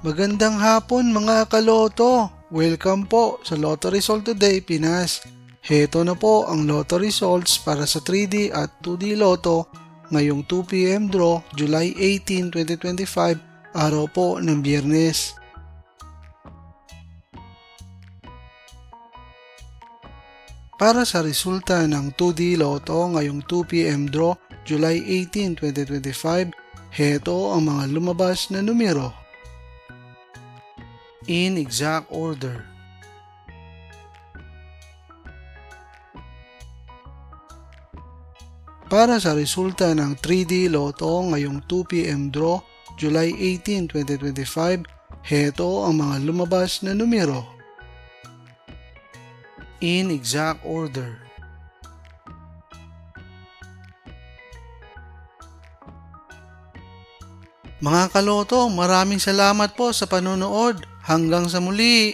Magandang hapon mga kaloto! Welcome po sa Lotto Result Today Pinas. Heto na po ang Lotto Results para sa 3D at 2D Lotto ngayong 2 PM draw July 18, 2025, araw po ng Biyernes. Para sa resulta ng 2D Lotto ngayong 2 PM draw July 18, 2025, heto ang mga lumabas na numero. In exact order. Para sa resulta ng 3D Lotto ngayong 2 PM draw July 18, 2025, heto ang mga lumabas na numero. In exact order. Mga kaloto, maraming salamat po sa panonood. Hanggang sa muli!